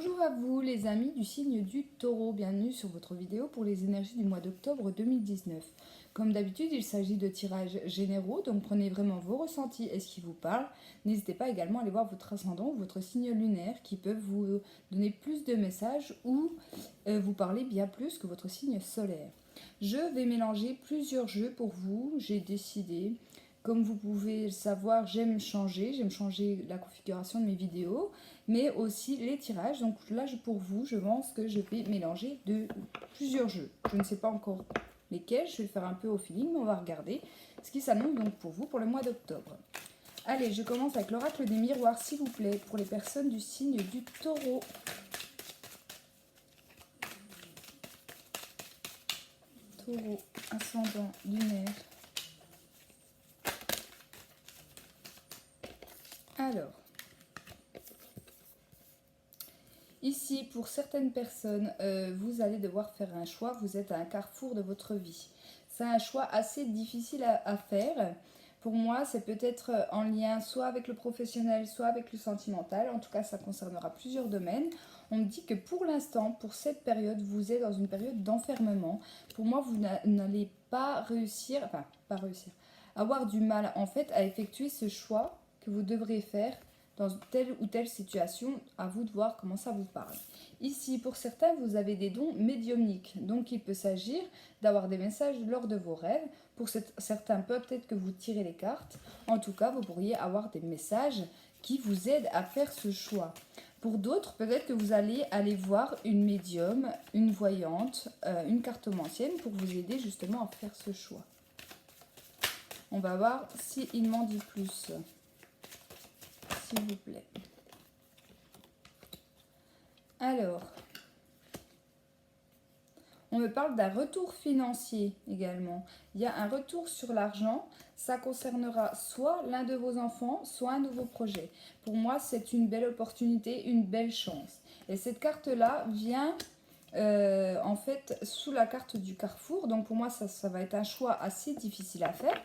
Bonjour à vous les amis du signe du Taureau, bienvenue sur votre vidéo pour les énergies du mois d'octobre 2019. Comme d'habitude, il s'agit de tirages généraux, donc prenez vraiment vos ressentis et ce qui vous parle. N'hésitez pas également à aller voir votre ascendant ou votre signe lunaire qui peuvent vous donner plus de messages ou vous parler bien plus que votre signe solaire. Je vais mélanger plusieurs jeux pour vous, j'ai décidé. Comme vous pouvez le savoir, j'aime changer la configuration de mes vidéos, mais aussi les tirages. Donc là, pour vous, je pense que je vais mélanger plusieurs jeux. Je ne sais pas encore lesquels, je vais le faire un peu au feeling, mais on va regarder ce qui s'annonce donc pour vous pour le mois d'octobre. Allez, je commence avec l'oracle des miroirs, s'il vous plaît, pour les personnes du signe du Taureau. Taureau, ascendant, lunaire. Alors, ici, pour certaines personnes, vous allez devoir faire un choix. Vous êtes à un carrefour de votre vie. C'est un choix assez difficile à faire. Pour moi, c'est peut-être en lien soit avec le professionnel, soit avec le sentimental. En tout cas, ça concernera plusieurs domaines. On me dit que pour l'instant, pour cette période, vous êtes dans une période d'enfermement. Pour moi, vous n'allez pas réussir, avoir du mal en fait à effectuer ce choix que vous devrez faire dans telle ou telle situation, à vous de voir comment ça vous parle. Ici, pour certains, vous avez des dons médiumniques, donc il peut s'agir d'avoir des messages lors de vos rêves. Pour certains, peut-être que vous tirez les cartes. En tout cas, vous pourriez avoir des messages qui vous aident à faire ce choix. Pour d'autres, peut-être que vous allez aller voir une médium, une voyante, une cartomancienne pour vous aider justement à faire ce choix. On va voir s'il m'en dit plus. S'il vous plaît. Alors, on me parle d'un retour financier également. Il y a un retour sur l'argent. Ça concernera soit l'un de vos enfants, soit un nouveau projet. Pour moi, c'est une belle opportunité, une belle chance. Et cette carte-là vient en fait sous la carte du carrefour. Donc pour moi, ça va être un choix assez difficile à faire.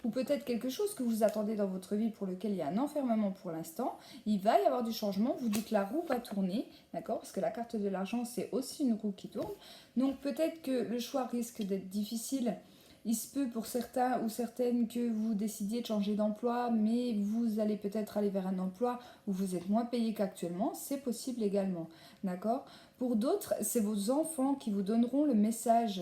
Ou peut-être quelque chose que vous attendez dans votre vie pour lequel il y a un enfermement pour l'instant, il va y avoir du changement, vous dites que la roue va tourner, d'accord? Parce que la carte de l'argent, c'est aussi une roue qui tourne. Donc peut-être que le choix risque d'être difficile. Il se peut pour certains ou certaines que vous décidiez de changer d'emploi, mais vous allez peut-être aller vers un emploi où vous êtes moins payé qu'actuellement, c'est possible également, d'accord? Pour d'autres, c'est vos enfants qui vous donneront le message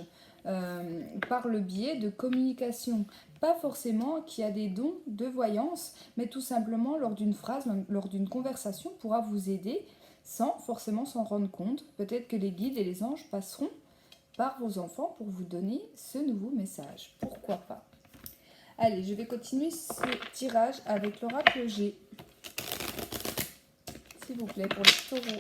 par le biais de communication. Pas forcément qu'il y a des dons de voyance, mais tout simplement lors d'une phrase, lors d'une conversation, pourra vous aider sans forcément s'en rendre compte. Peut-être que les guides et les anges passeront par vos enfants pour vous donner ce nouveau message. Pourquoi pas? Allez, je vais continuer ce tirage avec l'oracle G. S'il vous plaît, pour les taureaux.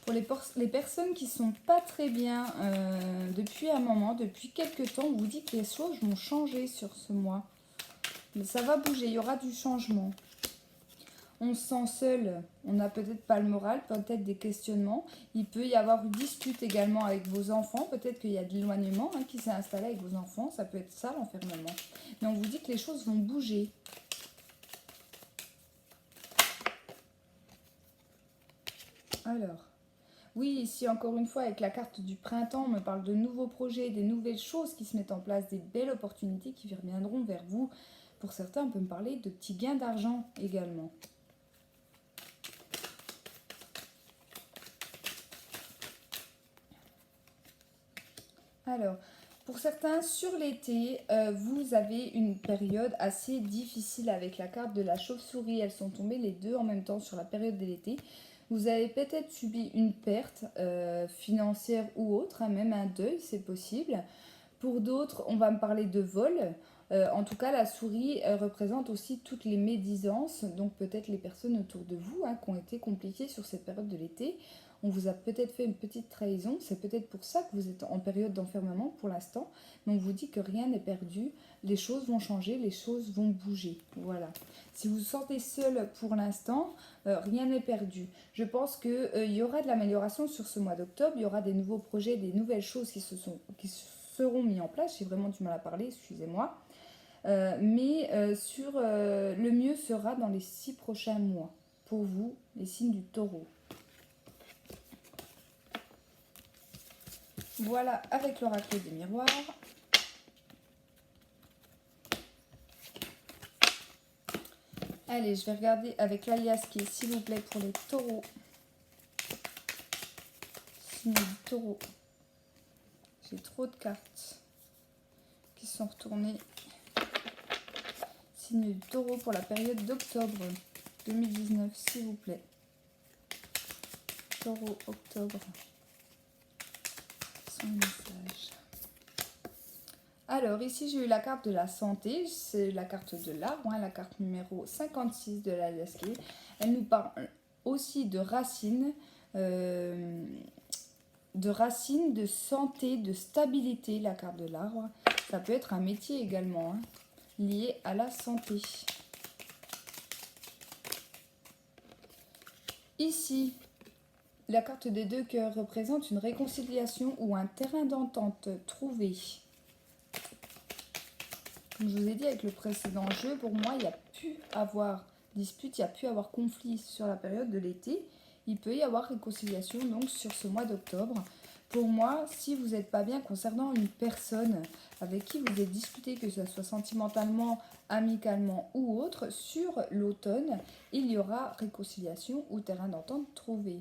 Pour les personnes qui sont pas très bien depuis un moment, depuis quelques temps, on vous dit que les choses vont changer sur ce mois. Mais ça va bouger, il y aura du changement. On se sent seul, on n'a peut-être pas le moral, peut-être des questionnements. Il peut y avoir une dispute également avec vos enfants, peut-être qu'il y a de l'éloignement qui s'est installé avec vos enfants, ça peut être ça l'enfermement. Mais on vous dit que les choses vont bouger. Alors, oui, ici encore une fois avec la carte du printemps, on me parle de nouveaux projets, des nouvelles choses qui se mettent en place, des belles opportunités qui reviendront vers vous. Pour certains, on peut me parler de petits gains d'argent également. Alors, pour certains, sur l'été, vous avez une période assez difficile avec la carte de la chauve-souris. Elles sont tombées les deux en même temps sur la période de l'été. Vous avez peut-être subi une perte financière ou autre, même un deuil, c'est possible. Pour d'autres, on va me parler de vol. En tout cas, la souris représente aussi toutes les médisances, donc peut-être les personnes autour de vous qui ont été compliquées sur cette période de l'été. on vous a peut-être fait une petite trahison, c'est peut-être pour ça que vous êtes en période d'enfermement pour l'instant, mais on vous dit que rien n'est perdu, les choses vont changer, les choses vont bouger, voilà. Si vous vous sentez seul pour l'instant, rien n'est perdu. Je pense qu'il y aura de l'amélioration sur ce mois d'octobre, il y aura des nouveaux projets, des nouvelles choses qui seront mis en place, j'ai vraiment du mal à parler, excusez-moi. Le mieux sera dans les 6 prochains mois pour vous, les signes du taureau. Voilà avec l'oracle des miroirs. Allez, je vais regarder avec l'alias qui est s'il vous plaît pour les taureaux. Signe du taureau. J'ai trop de cartes qui sont retournées. Signe du taureau pour la période d'octobre 2019, s'il vous plaît. Taureau, octobre. Son message. Alors, ici, j'ai eu la carte de la santé. C'est la carte de l'arbre, la carte numéro 56 de la Lasquée. Elle nous parle aussi de racines, de santé, de stabilité, la carte de l'arbre. Ça peut être un métier également, lié à la santé. Ici, la carte des deux cœurs représente une réconciliation ou un terrain d'entente trouvé. Comme je vous ai dit avec le précédent jeu, pour moi, il n'y a pu avoir dispute, il n'y a pu avoir conflit sur la période de l'été. Il peut y avoir réconciliation donc sur ce mois d'octobre. Pour moi, si vous n'êtes pas bien concernant une personne avec qui vous êtes disputé, que ce soit sentimentalement, amicalement ou autre, sur l'automne, il y aura réconciliation ou terrain d'entente trouvé.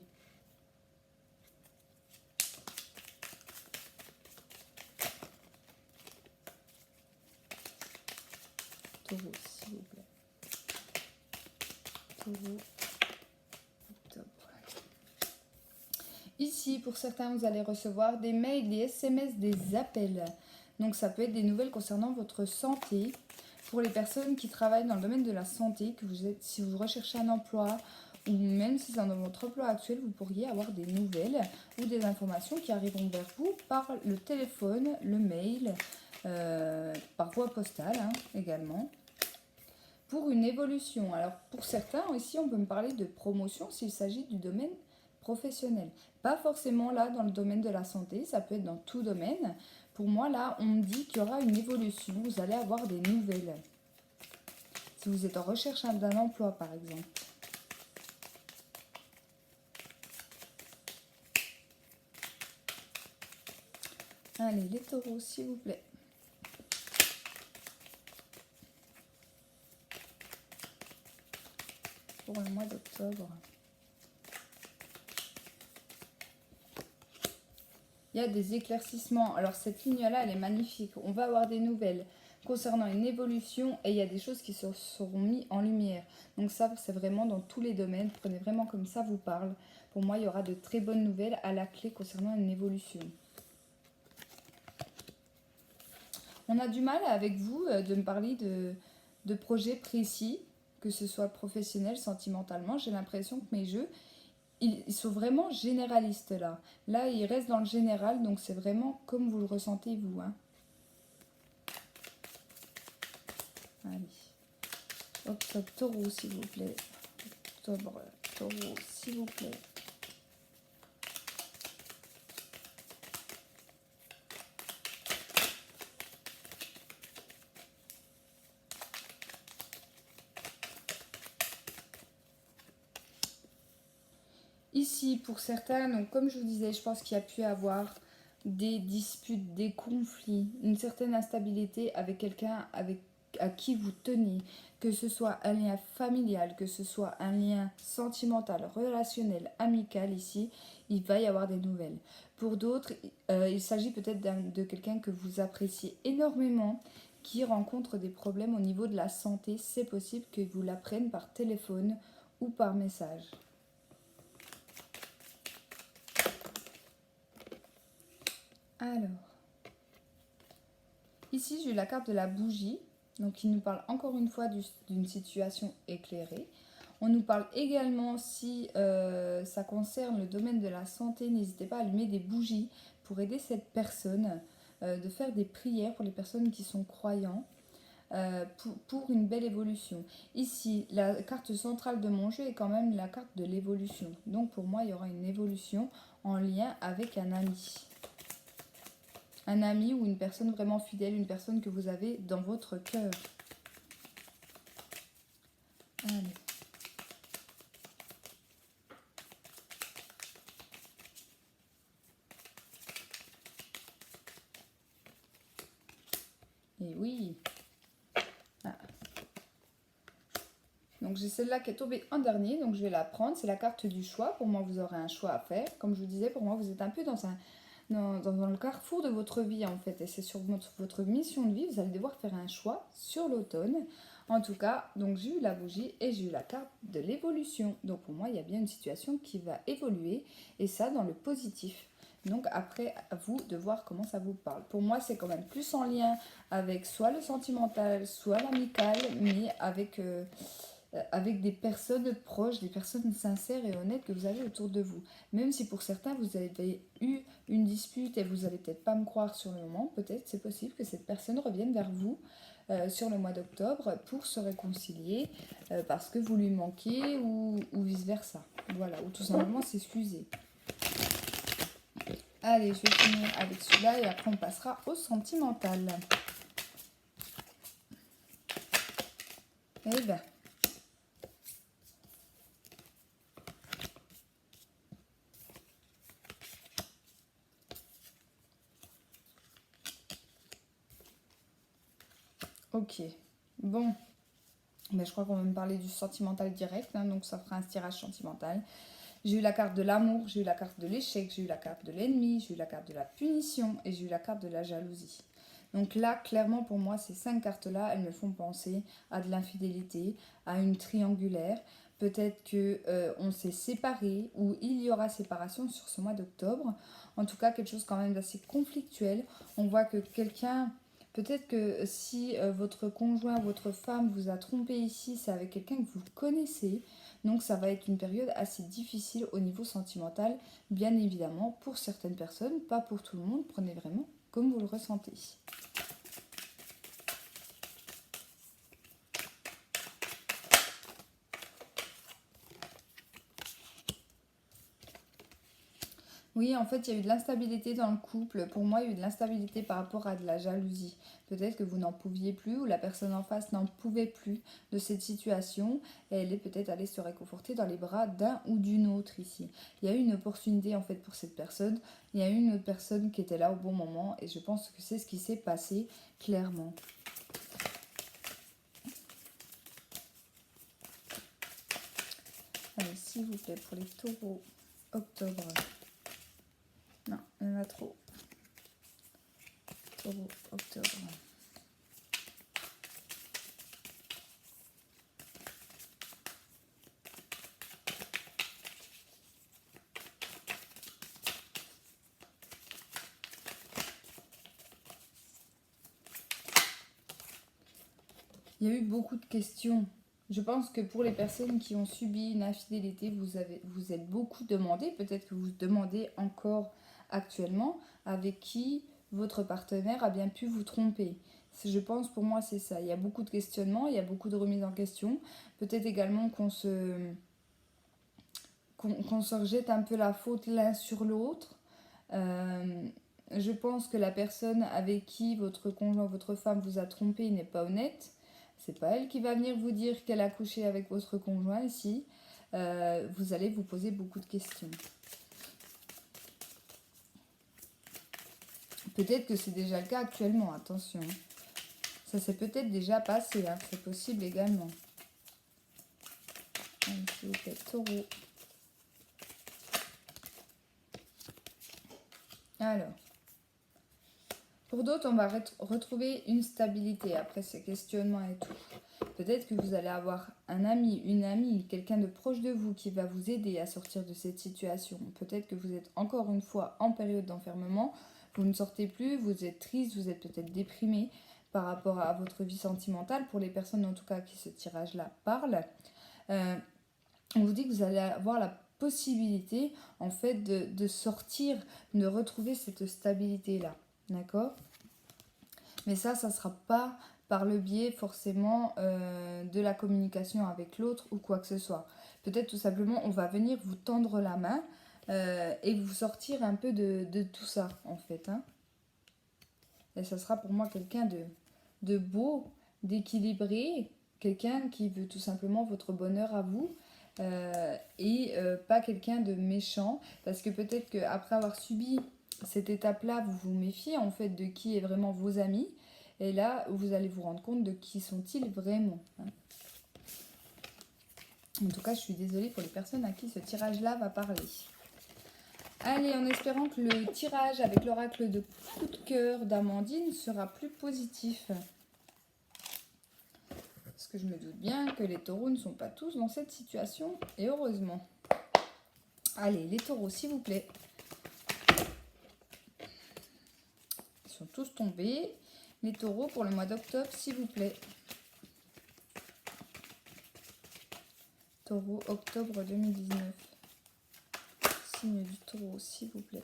Taureau, s'il vous plaît. Taureau, octobre. Ici, pour certains, vous allez recevoir des mails, des SMS, des appels. Donc, ça peut être des nouvelles concernant votre santé. Pour les personnes qui travaillent dans le domaine de la santé, si vous recherchez un emploi ou même si c'est dans votre emploi actuel, vous pourriez avoir des nouvelles ou des informations qui arriveront vers vous par le téléphone, le mail, par voie postale également. Pour une évolution. Alors, pour certains, ici, on peut me parler de promotion s'il s'agit du domaine professionnel. Pas forcément là dans le domaine de la santé, ça peut être dans tout domaine. Pour moi, là, on me dit qu'il y aura une évolution, vous allez avoir des nouvelles. Si vous êtes en recherche d'un emploi, par exemple. Allez, les taureaux, s'il vous plaît. Pour le mois d'octobre. Il y a des éclaircissements. Alors cette ligne-là, elle est magnifique. On va avoir des nouvelles concernant une évolution et il y a des choses qui seront mises en lumière. Donc ça, c'est vraiment dans tous les domaines. Prenez vraiment comme ça vous parle. Pour moi, il y aura de très bonnes nouvelles à la clé concernant une évolution. On a du mal avec vous de me parler de projets précis, que ce soit professionnel, sentimentalement. J'ai l'impression que mes jeux, ils sont vraiment généralistes là. Là, ils restent dans le général, donc c'est vraiment comme vous le ressentez vous. Allez. Octobre, taureau, s'il vous plaît. Octobre, taureau, s'il vous plaît. Ici, pour certains, donc comme je vous disais, je pense qu'il y a pu avoir des disputes, des conflits, une certaine instabilité avec quelqu'un à qui vous tenez, que ce soit un lien familial, que ce soit un lien sentimental, relationnel, amical ici, il va y avoir des nouvelles. Pour d'autres, il s'agit peut-être de quelqu'un que vous appréciez énormément, qui rencontre des problèmes au niveau de la santé. C'est possible que vous l'appreniez par téléphone ou par message. Alors, ici j'ai eu la carte de la bougie, donc qui nous parle encore une fois d'une situation éclairée. On nous parle également, si ça concerne le domaine de la santé, n'hésitez pas à allumer des bougies pour aider cette personne, de faire des prières pour les personnes qui sont croyants. Pour une belle évolution. Ici, la carte centrale de mon jeu est quand même la carte de l'évolution. Donc pour moi, il y aura une évolution en lien avec un ami. Un ami ou une personne vraiment fidèle, une personne que vous avez dans votre cœur. Allez. Et oui. Ah. Donc j'ai celle-là qui est tombée en dernier, donc je vais la prendre. C'est la carte du choix. Pour moi, vous aurez un choix à faire. Comme je vous disais, pour moi, vous êtes un peu dans le carrefour de votre vie en fait. Et c'est sur votre mission de vie, vous allez devoir faire un choix sur l'automne. En tout cas, donc j'ai eu la bougie et j'ai eu la carte de l'évolution. Donc pour moi, il y a bien une situation qui va évoluer et ça dans le positif. Donc après, à vous de voir comment ça vous parle. Pour moi, c'est quand même plus en lien avec soit le sentimental, soit l'amical, mais avec des personnes proches, des personnes sincères et honnêtes que vous avez autour de vous. Même si pour certains, vous avez eu une dispute et vous n'allez peut-être pas me croire sur le moment, peut-être c'est possible que cette personne revienne vers vous sur le mois d'octobre pour se réconcilier parce que vous lui manquez ou vice-versa. Voilà, ou tout simplement s'excuser. Allez, je vais finir avec celui-là et après on passera au sentimental. Eh ben. Ok. Bon. Mais je crois qu'on va me parler du sentimental direct, hein, donc ça fera un tirage sentimental. J'ai eu la carte de l'amour, j'ai eu la carte de l'échec, j'ai eu la carte de l'ennemi, j'ai eu la carte de la punition et j'ai eu la carte de la jalousie. Donc là, clairement pour moi, ces 5 cartes-là, elles me font penser à de l'infidélité, à une triangulaire. Peut-être qu'on s'est séparés ou il y aura séparation sur ce mois d'octobre. En tout cas, quelque chose quand même d'assez conflictuel. On voit que quelqu'un... Peut-être que si votre conjoint, votre femme vous a trompé ici, c'est avec quelqu'un que vous connaissez. Donc ça va être une période assez difficile au niveau sentimental, bien évidemment, pour certaines personnes, pas pour tout le monde. Prenez vraiment comme vous le ressentez. Oui, en fait, il y a eu de l'instabilité dans le couple. Pour moi, il y a eu de l'instabilité par rapport à de la jalousie. Peut-être que vous n'en pouviez plus ou la personne en face n'en pouvait plus de cette situation et elle est peut-être allée se réconforter dans les bras d'un ou d'une autre ici. Il y a eu une opportunité en fait pour cette personne. Il y a eu une autre personne qui était là au bon moment et je pense que c'est ce qui s'est passé clairement. Allez, s'il vous plaît, pour les taureaux, octobre. Non, il y en a trop. Taureau, octobre. Il y a eu beaucoup de questions. Je pense que pour les personnes qui ont subi une infidélité, vous êtes beaucoup demandé, peut-être que vous demandez encore actuellement, avec qui votre partenaire a bien pu vous tromper. Je pense pour moi c'est ça. Il y a beaucoup de questionnements, il y a beaucoup de remises en question. Peut-être également qu'on se rejette un peu la faute l'un sur l'autre. Je pense que la personne avec qui votre conjoint, votre femme vous a trompé n'est pas honnête. C'est pas elle qui va venir vous dire qu'elle a couché avec votre conjoint ici. Vous allez vous poser beaucoup de questions. Peut-être que c'est déjà le cas actuellement, attention. Ça s'est peut-être déjà passé, hein. C'est possible également. Allez, s'il vous plaît, taureau. Alors, pour d'autres, on va retrouver une stabilité après ces questionnements et tout. Peut-être que vous allez avoir un ami, une amie, quelqu'un de proche de vous qui va vous aider à sortir de cette situation. Peut-être que vous êtes encore une fois en période d'enfermement, vous ne sortez plus, vous êtes triste, vous êtes peut-être déprimé par rapport à votre vie sentimentale. Pour les personnes en tout cas qui ce tirage-là parlent. On vous dit que vous allez avoir la possibilité en fait de sortir, de retrouver cette stabilité-là. D'accord? Mais ça ne sera pas par le biais forcément de la communication avec l'autre ou quoi que ce soit. Peut-être tout simplement on va venir vous tendre la main et vous sortir un peu de tout ça en fait. Hein. Et ça sera pour moi quelqu'un de beau, d'équilibré, quelqu'un qui veut tout simplement votre bonheur à vous. Et pas quelqu'un de méchant, parce que peut-être qu'après avoir subi cette étape-là, vous vous méfiez en fait de qui est vraiment vos amis, et là vous allez vous rendre compte de qui sont-ils vraiment. Hein. En tout cas, je suis désolée pour les personnes à qui ce tirage-là va parler. Allez, en espérant que le tirage avec l'oracle de coup de cœur d'Amandine sera plus positif. Parce que je me doute bien que les taureaux ne sont pas tous dans cette situation, et heureusement. Allez, les taureaux, s'il vous plaît. Ils sont tous tombés. Les taureaux pour le mois d'octobre, s'il vous plaît. Taureau, octobre 2019. Signe du taureau, s'il vous plaît.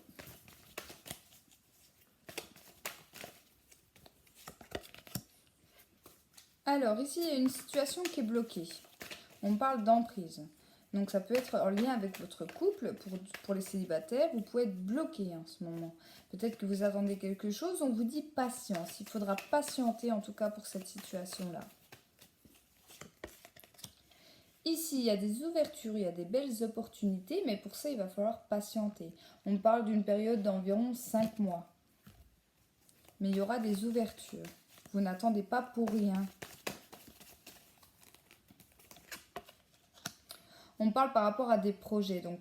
Alors, ici, il y a une situation qui est bloquée. On parle d'emprise. Donc, ça peut être en lien avec votre couple. Pour les célibataires, vous pouvez être bloqué en ce moment. Peut-être que vous attendez quelque chose. On vous dit patience. Il faudra patienter, en tout cas, pour cette situation-là. Ici, il y a des ouvertures, il y a des belles opportunités, mais pour ça, il va falloir patienter. On parle d'une période d'environ 5 mois. Mais il y aura des ouvertures. Vous n'attendez pas pour rien. On parle par rapport à des projets, donc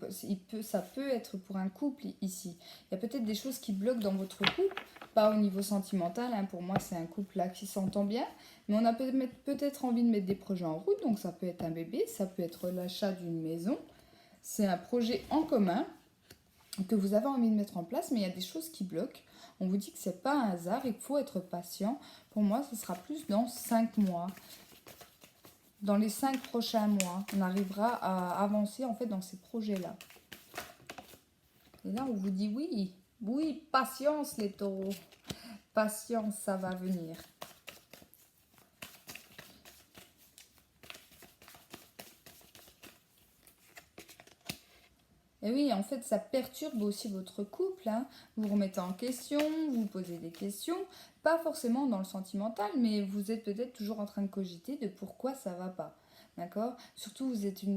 ça peut être pour un couple ici. Il y a peut-être des choses qui bloquent dans votre couple, pas au niveau sentimental, hein, pour moi c'est un couple là qui s'entend bien, mais on a peut-être envie de mettre des projets en route, donc ça peut être un bébé, ça peut être l'achat d'une maison. C'est un projet en commun que vous avez envie de mettre en place, mais il y a des choses qui bloquent. On vous dit que c'est pas un hasard, il faut être patient. Pour moi, ce sera plus dans 5 mois. Dans les 5 prochains mois, on arrivera à avancer en fait dans ces projets-là. Et là, on vous dit oui, oui, patience les taureaux. Patience, ça va venir. Et oui, en fait, ça perturbe aussi votre couple. Hein. Vous remettez en question, vous posez des questions. Pas forcément dans le sentimental, mais vous êtes peut-être toujours en train de cogiter de pourquoi ça va pas. D'accord? Surtout,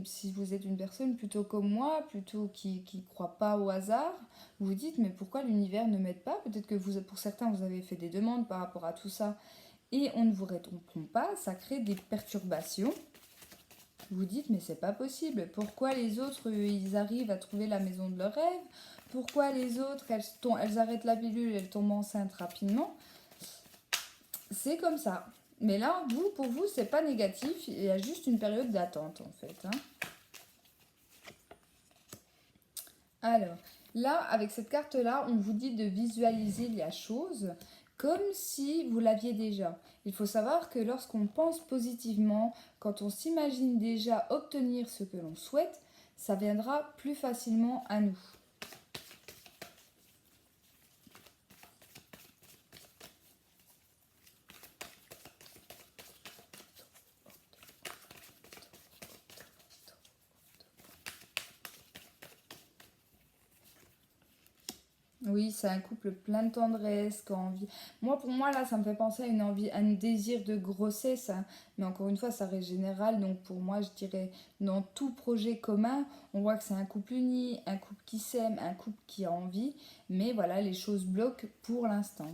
si vous êtes une personne plutôt comme moi, plutôt qui ne croit pas au hasard, vous vous dites, mais pourquoi l'univers ne m'aide pas? Peut-être que pour certains, vous avez fait des demandes par rapport à tout ça et on ne vous répond pas. Ça crée des perturbations. Vous dites, mais c'est pas possible. Pourquoi les autres, ils arrivent à trouver la maison de leur rêve? Pourquoi les autres, elles arrêtent la pilule, elles tombent enceintes rapidement? C'est comme ça. Mais là, pour vous, c'est pas négatif. Il y a juste une période d'attente, en fait. Hein. Alors, là, avec cette carte-là, on vous dit de visualiser la chose comme si vous l'aviez déjà. Il faut savoir que lorsqu'on pense positivement, quand on s'imagine déjà obtenir ce que l'on souhaite, ça viendra plus facilement à nous. Oui, c'est un couple plein de tendresse, qui a envie. Pour moi, là, ça me fait penser à une envie, à un désir de grossesse. Hein. Mais encore une fois, ça reste général. Donc, pour moi, je dirais, dans tout projet commun, on voit que c'est un couple uni, un couple qui s'aime, un couple qui a envie. Mais voilà, les choses bloquent pour l'instant.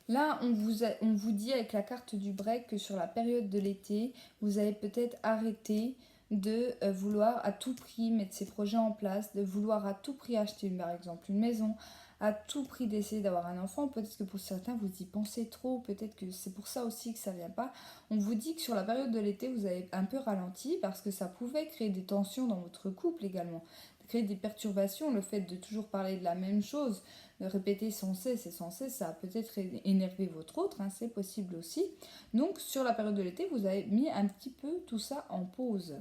Là, on vous dit avec la carte du break que sur la période de l'été, vous allez peut-être arrêter de vouloir à tout prix mettre ces projets en place, de vouloir à tout prix acheter par exemple une maison, à tout prix d'essayer d'avoir un enfant. Peut-être que pour certains vous y pensez trop, peut-être que c'est pour ça aussi que ça vient pas. On vous dit que sur la période de l'été vous avez un peu ralenti parce que ça pouvait créer des tensions dans votre couple également, crée des perturbations, le fait de toujours parler de la même chose, de répéter sans cesse et sans cesse, ça a peut-être énervé votre autre, hein, c'est possible aussi. Donc sur la période de l'été, vous avez mis un petit peu tout ça en pause.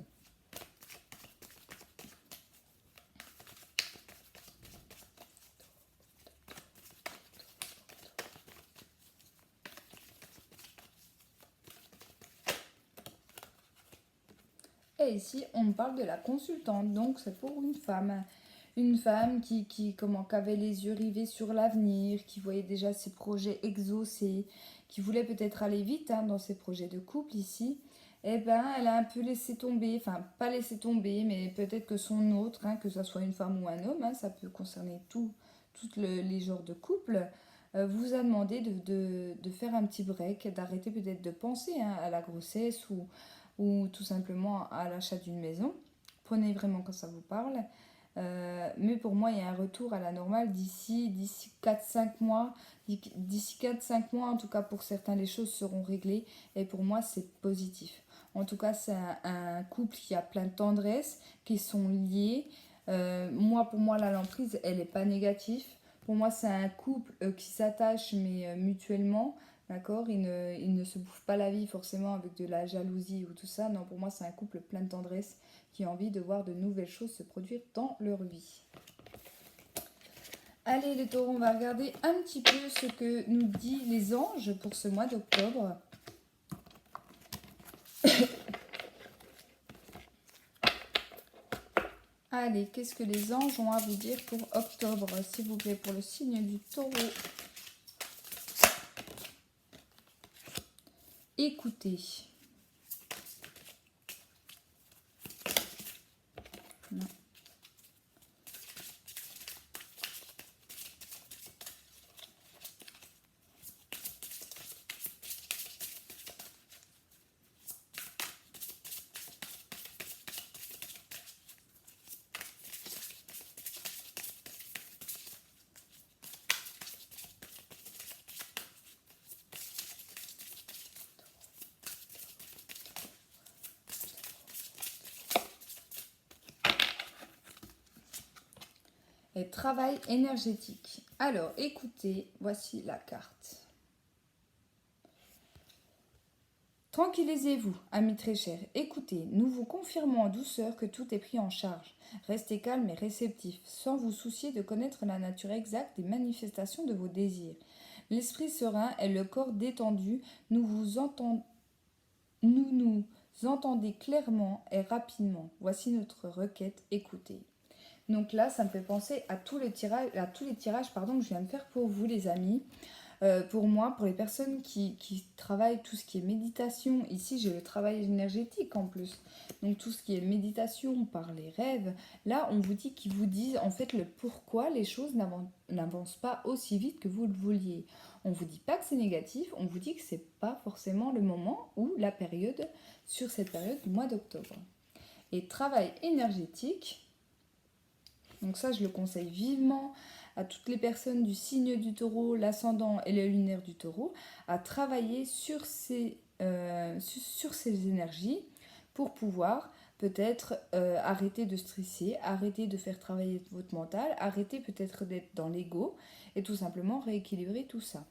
Et ici, on parle de la consultante, donc c'est pour une femme. Une femme qui avait les yeux rivés sur l'avenir, qui voyait déjà ses projets exaucés, qui voulait peut-être aller vite hein, dans ses projets de couple ici. Eh ben, elle a un peu laissé tomber, enfin pas laissé tomber, mais peut-être que son autre, hein, que ce soit une femme ou un homme, hein, ça peut concerner tous les genres de couple, vous a demandé de faire un petit break, d'arrêter peut-être de penser hein, à la grossesse ou tout simplement à l'achat d'une maison. Prenez vraiment quand ça vous parle. Mais pour moi, il y a un retour à la normale d'ici 4-5 mois. D'ici 4-5 mois, en tout cas pour certains, les choses seront réglées. Et pour moi, c'est positif. En tout cas, c'est un couple qui a plein de tendresse, qui sont liés. Pour moi, l'emprise, elle n'est pas négative. Pour moi, c'est un couple qui s'attache, mais mutuellement. D'accord, ils ne se bouffent pas la vie forcément avec de la jalousie ou tout ça. Non, pour moi, c'est un couple plein de tendresse qui a envie de voir de nouvelles choses se produire dans leur vie. Allez les taureaux, on va regarder un petit peu ce que nous disent les anges pour ce mois d'octobre. Allez, qu'est-ce que les anges ont à vous dire pour octobre, s'il vous plaît, pour le signe du taureau? Écoutez. Non. Et travail énergétique. Alors, écoutez, voici la carte. Tranquillisez-vous, amis très chers. Écoutez, nous vous confirmons en douceur que tout est pris en charge. Restez calme et réceptif, sans vous soucier de connaître la nature exacte des manifestations de vos désirs. L'esprit serein et le corps détendu, nous entendez clairement et rapidement. Voici notre requête, écoutez. Donc là, ça me fait penser à tous les tirages que je viens de faire pour vous, les amis. Pour moi, pour les personnes qui travaillent tout ce qui est méditation, ici j'ai le travail énergétique en plus. Donc tout ce qui est méditation par les rêves, là on vous dit qu'ils vous disent en fait le pourquoi les choses n'avancent pas aussi vite que vous le vouliez. On ne vous dit pas que c'est négatif, on vous dit que c'est pas forcément le moment ou la période sur cette période du mois d'octobre. Et travail énergétique, donc ça, je le conseille vivement à toutes les personnes du signe du taureau, l'ascendant et le lunaire du taureau, à travailler sur ces énergies pour pouvoir peut-être arrêter de stresser, arrêter de faire travailler votre mental, arrêter peut-être d'être dans l'ego et tout simplement rééquilibrer tout ça.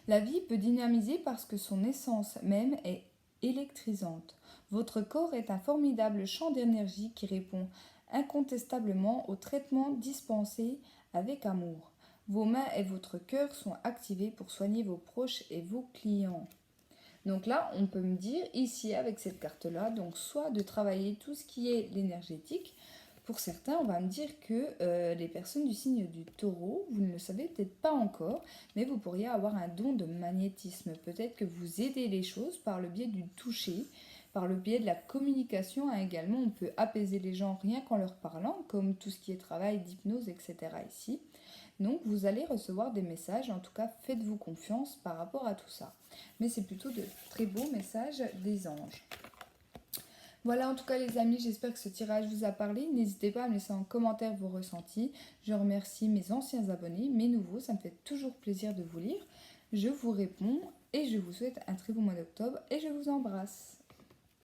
La vie peut dynamiser parce que son essence même est électrisante. Votre corps est un formidable champ d'énergie qui répond incontestablement au traitement dispensé avec amour. Vos mains et votre cœur sont activés pour soigner vos proches et vos clients. Donc là, on peut me dire ici avec cette carte-là, donc soit de travailler tout ce qui est l'énergétique. Pour certains, on va me dire que les personnes du signe du taureau, vous ne le savez peut-être pas encore, mais vous pourriez avoir un don de magnétisme. Peut-être que vous aidez les choses par le biais du toucher, par le biais de la communication. Également, on peut apaiser les gens rien qu'en leur parlant, comme tout ce qui est travail d'hypnose, etc. ici. Donc vous allez recevoir des messages, en tout cas faites-vous confiance par rapport à tout ça. Mais c'est plutôt de très beaux messages des anges. Voilà en tout cas les amis, j'espère que ce tirage vous a parlé. N'hésitez pas à me laisser en commentaire vos ressentis. Je remercie mes anciens abonnés, mes nouveaux, ça me fait toujours plaisir de vous lire. Je vous réponds et je vous souhaite un très bon mois d'octobre et je vous embrasse.